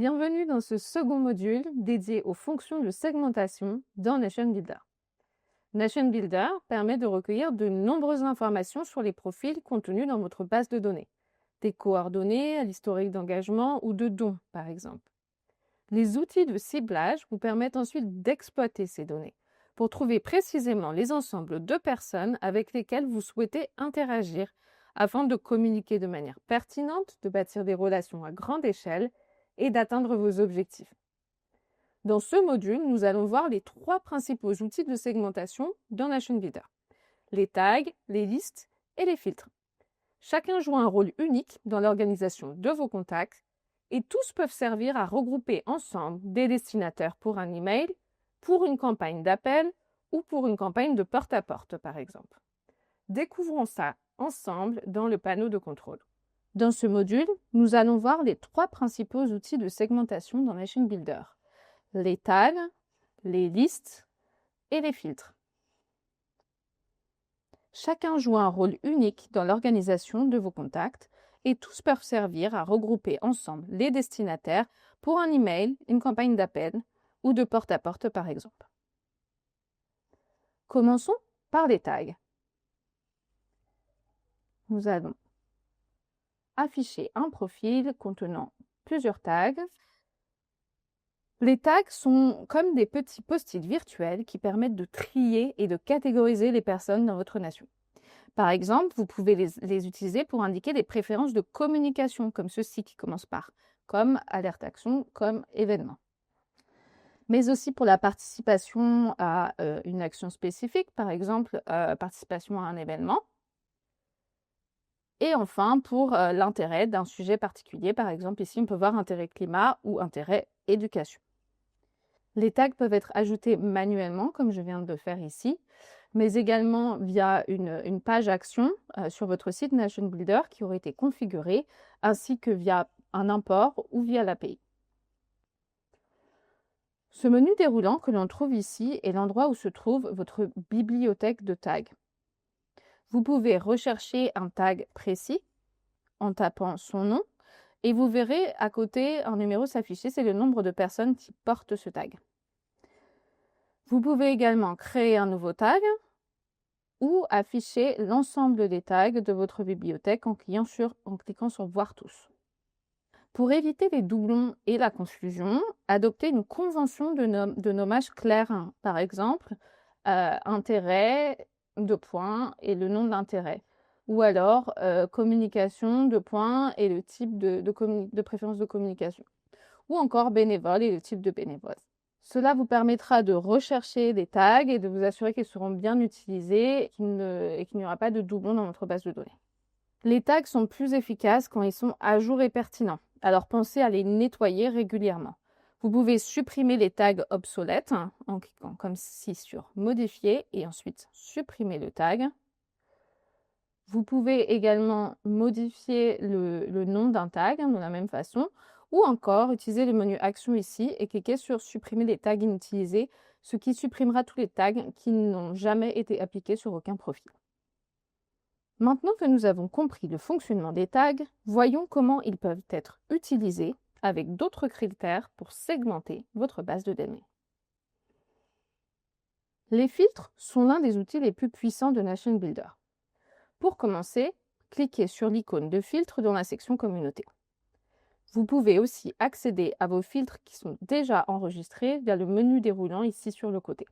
Bienvenue dans ce second module dédié aux fonctions de segmentation dans Nation Builder. Nation Builder permet de recueillir de nombreuses informations sur les profils contenus dans votre base de données, des coordonnées à l'historique d'engagement ou de dons par exemple. Les outils de ciblage vous permettent ensuite d'exploiter ces données pour trouver précisément les ensembles de personnes avec lesquelles vous souhaitez interagir afin de communiquer de manière pertinente, de bâtir des relations à grande échelle et d'atteindre vos objectifs. Dans ce module, nous allons voir les 3 principaux outils de segmentation dans Nation Builder: les tags, les listes et les filtres. Chacun joue un rôle unique dans l'organisation de vos contacts et tous peuvent servir à regrouper ensemble des destinataires pour un email, pour une campagne d'appel ou pour une campagne de porte-à-porte par exemple. Découvrons ça ensemble dans le panneau de contrôle. Dans ce module, nous allons voir les 3 principaux outils de segmentation dans Nation Builder: les tags, les listes et les filtres. Chacun joue un rôle unique dans l'organisation de vos contacts et tous peuvent servir à regrouper ensemble les destinataires pour un email, une campagne d'appel ou de porte-à-porte par exemple. Commençons par les tags. Nous allons afficher un profil contenant plusieurs tags. Les tags sont comme des petits post-it virtuels qui permettent de trier et de catégoriser les personnes dans votre nation. Par exemple, vous pouvez les utiliser pour indiquer des préférences de communication, comme ceci qui commence par comme, alerte action, comme événement. Mais aussi pour la participation à une action spécifique, par exemple participation à un événement. Et enfin, pour l'intérêt d'un sujet particulier, par exemple ici on peut voir intérêt climat ou intérêt éducation. Les tags peuvent être ajoutés manuellement, comme je viens de le faire ici, mais également via une page action sur votre site Nation Builder qui aurait été configurée, ainsi que via un import ou via l'API. Ce menu déroulant que l'on trouve ici est l'endroit où se trouve votre bibliothèque de tags. Vous pouvez rechercher un tag précis en tapant son nom et vous verrez à côté un numéro s'afficher, c'est le nombre de personnes qui portent ce tag. Vous pouvez également créer un nouveau tag ou afficher l'ensemble des tags de votre bibliothèque en cliquant sur Voir tous. Pour éviter les doublons et la confusion, adoptez une convention de nommage clair. Par exemple, intérêt, et le nom de l'intérêt. Ou alors, communication, et le type de préférence de communication. Ou encore bénévole et le type de bénévole. Cela vous permettra de rechercher des tags et de vous assurer qu'ils seront bien utilisés et qu'il n'y aura pas de doublons dans votre base de données. Les tags sont plus efficaces quand ils sont à jour et pertinents. Alors pensez à les nettoyer régulièrement. Vous pouvez supprimer les tags obsolètes en cliquant comme ci sur Modifier et ensuite supprimer le tag. Vous pouvez également modifier le nom d'un tag de la même façon ou encore utiliser le menu Action ici et cliquer sur Supprimer les tags inutilisés, ce qui supprimera tous les tags qui n'ont jamais été appliqués sur aucun profil. Maintenant que nous avons compris le fonctionnement des tags, voyons comment ils peuvent être utilisés avec d'autres critères pour segmenter votre base de données. Les filtres sont l'un des outils les plus puissants de Nation Builder. Pour commencer, cliquez sur l'icône de filtre dans la section Communauté. Vous pouvez aussi accéder à vos filtres qui sont déjà enregistrés via le menu déroulant ici sur le côté.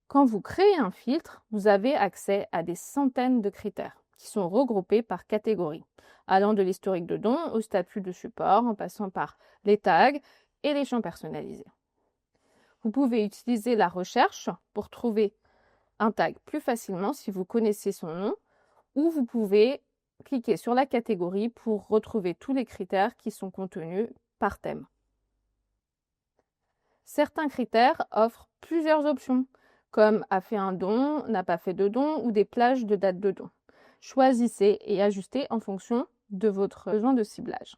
Quand vous créez un filtre, vous avez accès à des centaines de critères qui sont regroupés par catégorie, allant de l'historique de dons au statut de support, en passant par les tags et les champs personnalisés. Vous pouvez utiliser la recherche pour trouver un tag plus facilement si vous connaissez son nom, ou vous pouvez cliquer sur la catégorie pour retrouver tous les critères qui sont contenus par thème. Certains critères offrent plusieurs options, comme a fait un don, n'a pas fait de don ou des plages de date de don. Choisissez et ajustez en fonction de votre besoin de ciblage.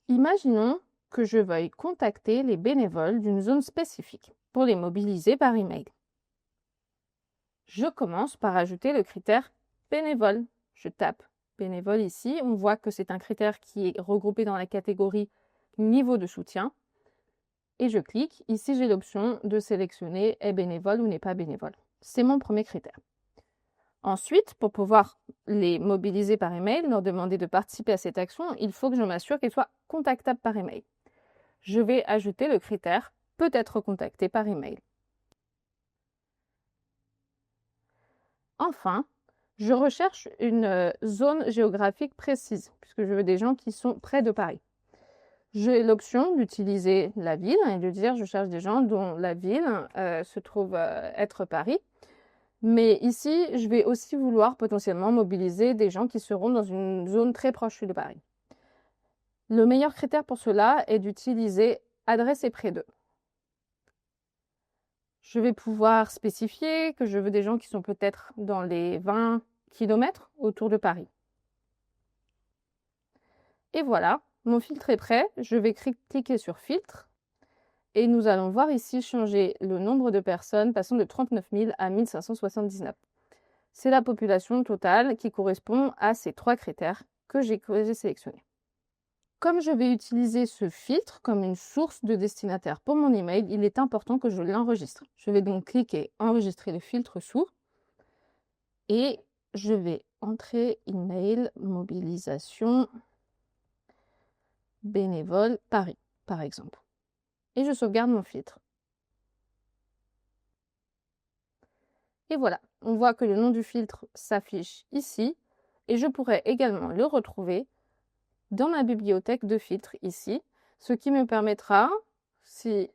Imaginons que je veuille contacter les bénévoles d'une zone spécifique pour les mobiliser par email. Je commence par ajouter le critère bénévole. je tape bénévole ici. On voit que c'est un critère qui est regroupé dans la catégorie niveau de soutien. Et je clique. Ici, j'ai l'option de sélectionner est bénévole ou n'est pas bénévole. C'est mon premier critère. Ensuite, pour pouvoir les mobiliser par email, leur demander de participer à cette action, il faut que je m'assure qu'elles soient contactables par email. Je vais ajouter le critère peut être contacté par email. Enfin, je recherche une zone géographique précise, puisque je veux des gens qui sont près de Paris. J'ai l'option d'utiliser la ville et de dire je cherche des gens dont la ville se trouve être Paris. Mais ici, je vais aussi vouloir potentiellement mobiliser des gens qui seront dans une zone très proche de Paris. Le meilleur critère pour cela est d'utiliser adresse et près d'eux. Je vais pouvoir spécifier que je veux des gens qui sont peut-être dans les 20 km autour de Paris. Et voilà, mon filtre est prêt. Je vais cliquer sur filtre et nous allons voir ici changer le nombre de personnes passant de 39 000 à 1579. C'est la population totale qui correspond à ces 3 critères que j'ai sélectionnés. Comme je vais utiliser ce filtre comme une source de destinataire pour mon email, il est important que je l'enregistre. Je vais donc cliquer enregistrer le filtre sous et je vais entrer email mobilisation bénévole Paris, par exemple. Et je sauvegarde mon filtre. Et voilà, on voit que le nom du filtre s'affiche ici et je pourrais également le retrouver dans ma bibliothèque de filtres ici, ce qui me permettra, si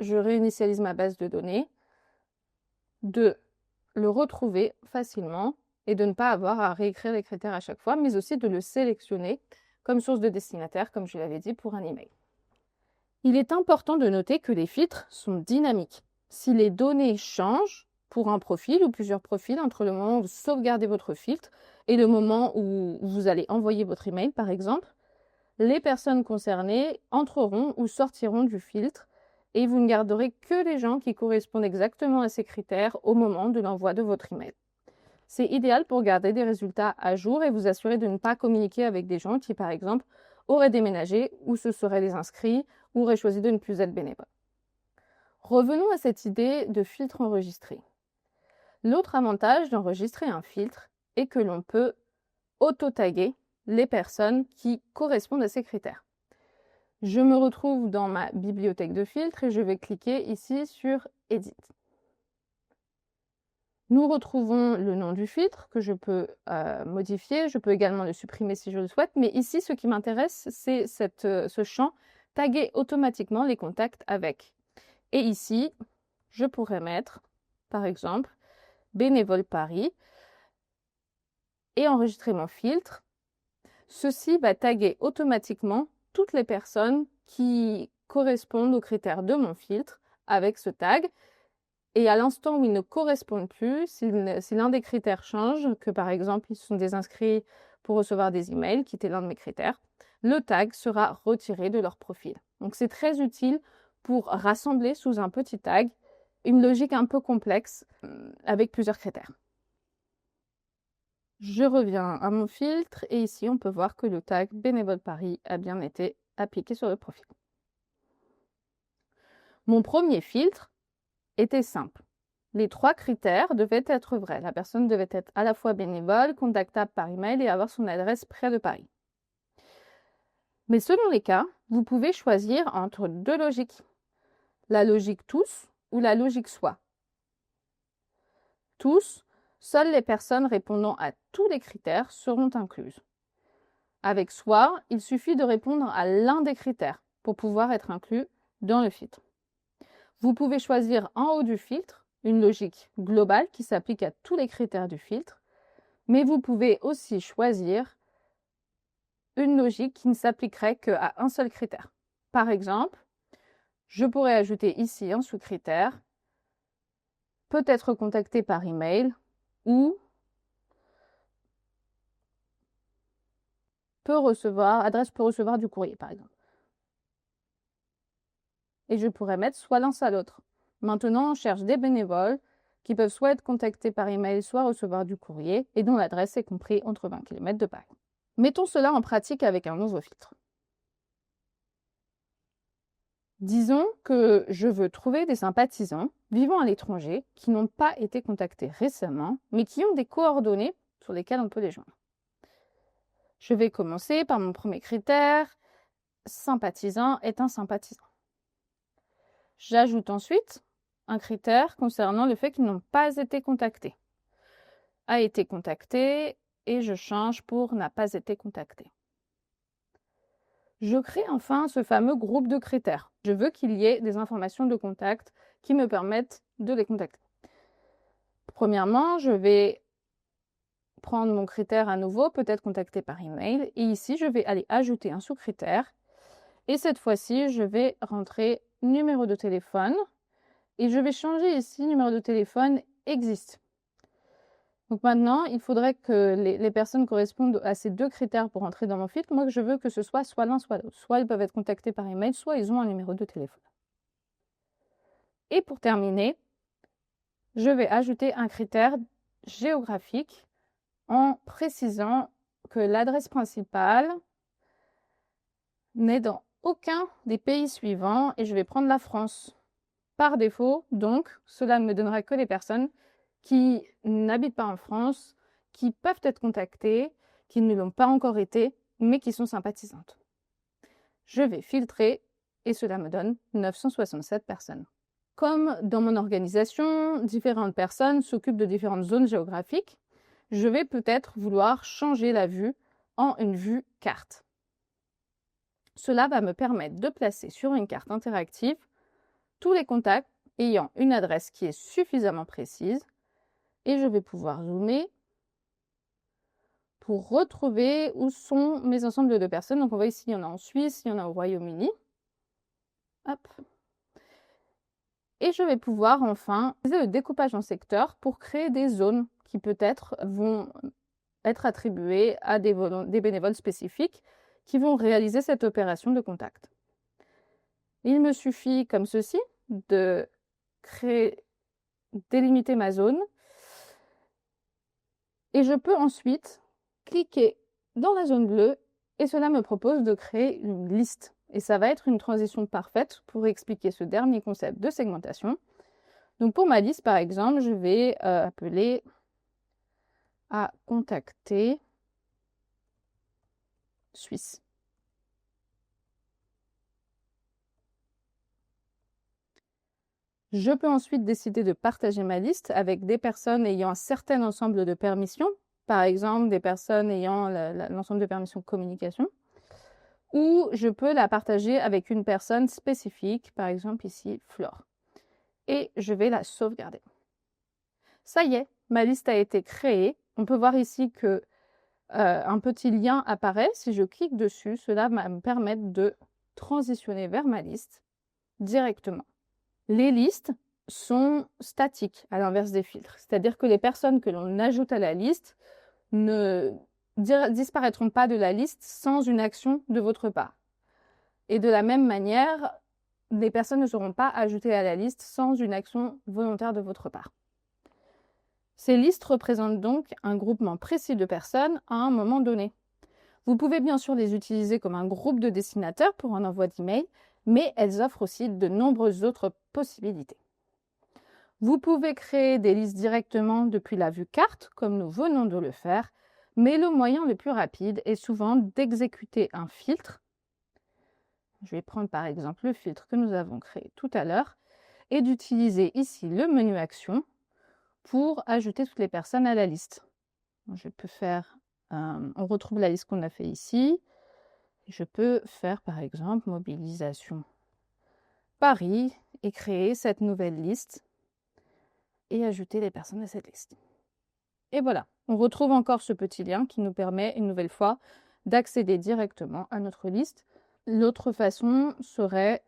je réinitialise ma base de données, de le retrouver facilement et de ne pas avoir à réécrire les critères à chaque fois, mais aussi de le sélectionner comme source de destinataire, comme je l'avais dit, pour un email. Il est important de noter que les filtres sont dynamiques. Si les données changent pour un profil ou plusieurs profils entre le moment où vous sauvegardez votre filtre et le moment où vous allez envoyer votre email, par exemple, les personnes concernées entreront ou sortiront du filtre et vous ne garderez que les gens qui correspondent exactement à ces critères au moment de l'envoi de votre email. C'est idéal pour garder des résultats à jour et vous assurer de ne pas communiquer avec des gens qui, par exemple, auraient déménagé ou se seraient désinscrits ou auraient choisi de ne plus être bénévoles. Revenons à cette idée de filtre enregistré. L'autre avantage d'enregistrer un filtre est que l'on peut auto-taguer les personnes qui correspondent à ces critères. Je me retrouve dans ma bibliothèque de filtres et je vais cliquer ici sur Edit. Nous retrouvons le nom du filtre que je peux modifier. Je peux également le supprimer si je le souhaite. Mais ici, ce qui m'intéresse, c'est ce champ « Taguer automatiquement les contacts avec ». Et ici, je pourrais mettre, par exemple, « Bénévole Paris » et enregistrer mon filtre. Ceci va taguer automatiquement toutes les personnes qui correspondent aux critères de mon filtre avec ce tag. Et à l'instant où ils ne correspondent plus, si l'un des critères change, que par exemple ils sont désinscrits pour recevoir des emails, qui était l'un de mes critères, le tag sera retiré de leur profil. Donc c'est très utile pour rassembler sous un petit tag une logique un peu complexe avec plusieurs critères. Je reviens à mon filtre et ici on peut voir que le tag Bénévole Paris a bien été appliqué sur le profil. Mon premier filtre était simple. Les 3 critères devaient être vrais. La personne devait être à la fois bénévole, contactable par email et avoir son adresse près de Paris. Mais selon les cas, vous pouvez choisir entre 2 logiques. La logique tous ou la logique soit. Tous, seules les personnes répondant à tous les critères seront incluses. Avec soit, il suffit de répondre à l'un des critères pour pouvoir être inclus dans le filtre. Vous pouvez choisir en haut du filtre une logique globale qui s'applique à tous les critères du filtre, mais vous pouvez aussi choisir une logique qui ne s'appliquerait qu'à un seul critère. Par exemple, je pourrais ajouter ici un sous-critère, peut être contacté par email ou adresse peut recevoir du courrier, par exemple. Et je pourrais mettre soit l'un soit l'autre. Maintenant, on cherche des bénévoles qui peuvent soit être contactés par email, soit recevoir du courrier, et dont l'adresse est comprise entre 20 km de Paris. Mettons cela en pratique avec un nouveau filtre. Disons que je veux trouver des sympathisants vivant à l'étranger qui n'ont pas été contactés récemment, mais qui ont des coordonnées sur lesquelles on peut les joindre. Je vais commencer par mon premier critère, sympathisant est un sympathisant. J'ajoute ensuite un critère concernant le fait qu'ils n'ont pas été contactés. A été contacté et je change pour n'a pas été contacté. Je crée enfin ce fameux groupe de critères. Je veux qu'il y ait des informations de contact qui me permettent de les contacter. Premièrement, je vais prendre mon critère à nouveau, peut-être contacté par email, et ici, je vais aller ajouter un sous-critère. Et cette fois-ci, je vais rentrer numéro de téléphone et je vais changer ici numéro de téléphone existe. Donc maintenant, il faudrait que les personnes correspondent à ces deux critères pour entrer dans mon filtre. Moi, je veux que ce soit l'un, soit l'autre. Soit ils peuvent être contactés par email, soit ils ont un numéro de téléphone. Et pour terminer, je vais ajouter un critère géographique en précisant que l'adresse principale n'est dans aucun des pays suivants et je vais prendre la France. Par défaut, donc, cela ne me donnera que les personnes qui n'habitent pas en France, qui peuvent être contactées, qui ne l'ont pas encore été, mais qui sont sympathisantes. Je vais filtrer et cela me donne 967 personnes. Comme dans mon organisation, différentes personnes s'occupent de différentes zones géographiques, je vais peut-être vouloir changer la vue en une vue carte. Cela va me permettre de placer sur une carte interactive tous les contacts ayant une adresse qui est suffisamment précise et je vais pouvoir zoomer pour retrouver où sont mes ensembles de personnes. Donc on voit ici, il y en a en Suisse, il y en a au Royaume-Uni. Hop. Et je vais pouvoir enfin utiliser le découpage en secteurs pour créer des zones qui peut-être vont être attribuées à des bénévoles spécifiques qui vont réaliser cette opération de contact. Il me suffit comme ceci de délimiter ma zone et je peux ensuite cliquer dans la zone bleue et cela me propose de créer une liste. Et ça va être une transition parfaite pour expliquer ce dernier concept de segmentation. Donc pour ma liste, par exemple, je vais appeler à contacter Suisse. Je peux ensuite décider de partager ma liste avec des personnes ayant un certain ensemble de permissions, par exemple des personnes ayant l'ensemble de permissions communication, ou je peux la partager avec une personne spécifique, par exemple ici Flore. Et je vais la sauvegarder. Ça y est, ma liste a été créée. On peut voir ici que un petit lien apparaît. Si je clique dessus, cela va me permettre de transitionner vers ma liste directement. Les listes sont statiques, à l'inverse des filtres. C'est-à-dire que les personnes que l'on ajoute à la liste ne disparaîtront pas de la liste sans une action de votre part. Et de la même manière, les personnes ne seront pas ajoutées à la liste sans une action volontaire de votre part. Ces listes représentent donc un groupement précis de personnes à un moment donné. Vous pouvez bien sûr les utiliser comme un groupe de destinataires pour un envoi d'email, mais elles offrent aussi de nombreuses autres possibilités. Vous pouvez créer des listes directement depuis la vue carte, comme nous venons de le faire, mais le moyen le plus rapide est souvent d'exécuter un filtre. Je vais prendre par exemple le filtre que nous avons créé tout à l'heure et d'utiliser ici le menu Action pour ajouter toutes les personnes à la liste. Je peux faire, on retrouve la liste qu'on a fait ici. Je peux faire par exemple mobilisation Paris et créer cette nouvelle liste et ajouter les personnes à cette liste. Et voilà, on retrouve encore ce petit lien qui nous permet une nouvelle fois d'accéder directement à notre liste. L'autre façon serait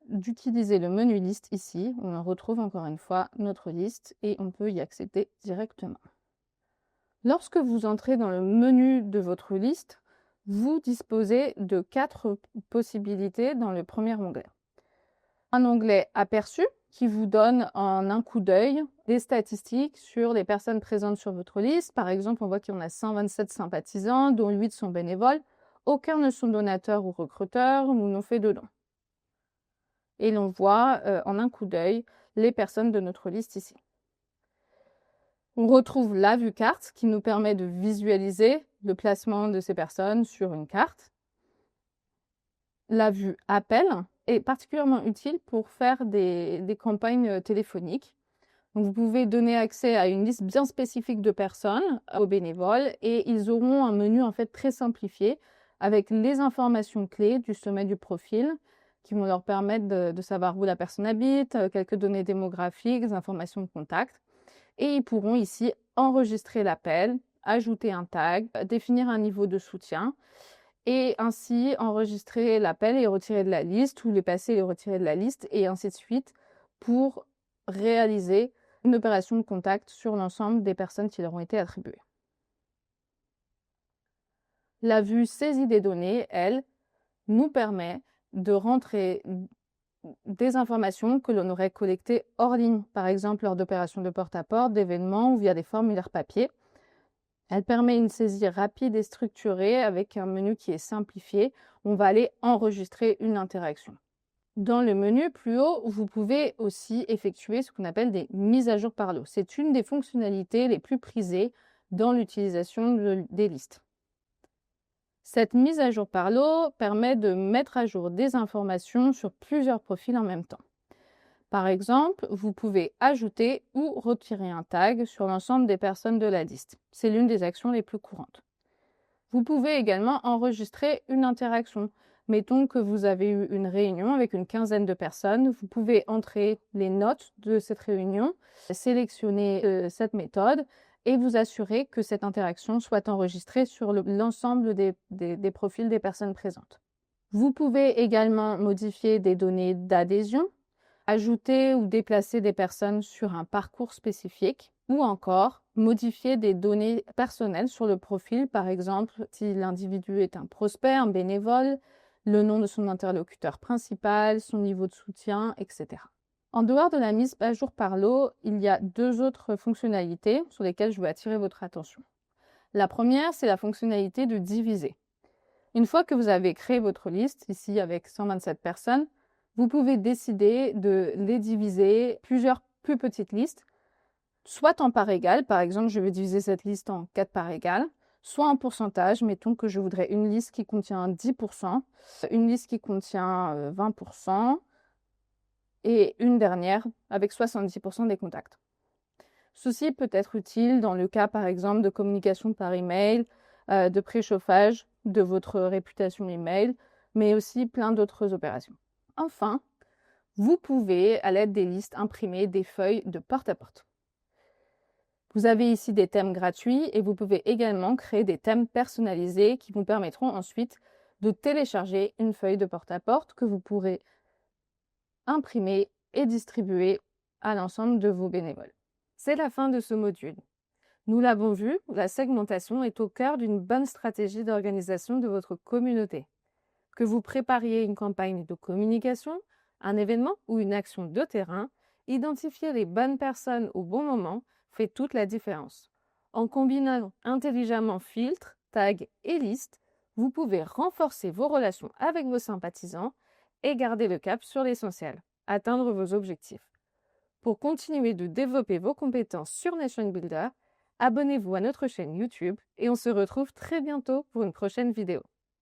d'utiliser le menu liste ici, où on retrouve encore une fois notre liste et on peut y accéder directement. Lorsque vous entrez dans le menu de votre liste, vous disposez de 4 possibilités dans le premier onglet. Un onglet aperçu, qui vous donne en un coup d'œil des statistiques sur les personnes présentes sur votre liste. Par exemple, on voit qu'il y en a 127 sympathisants, dont 8 sont bénévoles. Aucun ne sont donateurs ou recruteurs ou n'ont fait de dons. Et l'on voit en un coup d'œil les personnes de notre liste ici. On retrouve la vue carte qui nous permet de visualiser le placement de ces personnes sur une carte. La vue appel est particulièrement utile pour faire des campagnes téléphoniques. Donc, vous pouvez donner accès à une liste bien spécifique de personnes aux bénévoles et ils auront un menu en fait très simplifié avec les informations clés du sommet du profil qui vont leur permettre de savoir où la personne habite, quelques données démographiques, des informations de contact. Et ils pourront ici enregistrer l'appel, ajouter un tag, définir un niveau de soutien et ainsi enregistrer l'appel et le retirer de la liste ou les passer et les retirer de la liste et ainsi de suite pour réaliser une opération de contact sur l'ensemble des personnes qui leur ont été attribuées. La vue saisie des données, elle, nous permet de rentrer des informations que l'on aurait collectées hors ligne, par exemple lors d'opérations de porte-à-porte, d'événements ou via des formulaires papier. Elle permet une saisie rapide et structurée avec un menu qui est simplifié. On va aller enregistrer une interaction. Dans le menu plus haut, vous pouvez aussi effectuer ce qu'on appelle des mises à jour par lot. C'est une des fonctionnalités les plus prisées dans l'utilisation des listes. Cette mise à jour par lot permet de mettre à jour des informations sur plusieurs profils en même temps. Par exemple, vous pouvez ajouter ou retirer un tag sur l'ensemble des personnes de la liste. C'est l'une des actions les plus courantes. Vous pouvez également enregistrer une interaction. Mettons que vous avez eu une réunion avec une quinzaine de personnes. Vous pouvez entrer les notes de cette réunion, sélectionner cette méthode et vous assurer que cette interaction soit enregistrée sur l'ensemble des profils des personnes présentes. Vous pouvez également modifier des données d'adhésion, ajouter ou déplacer des personnes sur un parcours spécifique ou encore modifier des données personnelles sur le profil, par exemple si l'individu est un prospect, un bénévole, le nom de son interlocuteur principal, son niveau de soutien, etc. En dehors de la mise à jour par lot, il y a deux autres fonctionnalités sur lesquelles je veux attirer votre attention. La première, c'est la fonctionnalité de diviser. Une fois que vous avez créé votre liste, ici avec 127 personnes, vous pouvez décider de les diviser plusieurs plus petites listes, soit en parts égales, par exemple je vais diviser cette liste en 4 parts égales, soit en pourcentage, mettons que je voudrais une liste qui contient 10%, une liste qui contient 20%, et une dernière avec 70% des contacts. Ceci peut être utile dans le cas, par exemple, de communication par email, de préchauffage de votre réputation email, mais aussi plein d'autres opérations. Enfin, vous pouvez, à l'aide des listes, imprimer des feuilles de porte-à-porte. Vous avez ici des thèmes gratuits et vous pouvez également créer des thèmes personnalisés qui vous permettront ensuite de télécharger une feuille de porte-à-porte que vous pourrez imprimer et distribuer à l'ensemble de vos bénévoles. C'est la fin de ce module. Nous l'avons vu, la segmentation est au cœur d'une bonne stratégie d'organisation de votre communauté. Que vous prépariez une campagne de communication, un événement ou une action de terrain, identifier les bonnes personnes au bon moment fait toute la différence. En combinant intelligemment filtres, tags et listes, vous pouvez renforcer vos relations avec vos sympathisants et garder le cap sur l'essentiel, atteindre vos objectifs. Pour continuer de développer vos compétences sur Nation Builder, abonnez-vous à notre chaîne YouTube et on se retrouve très bientôt pour une prochaine vidéo.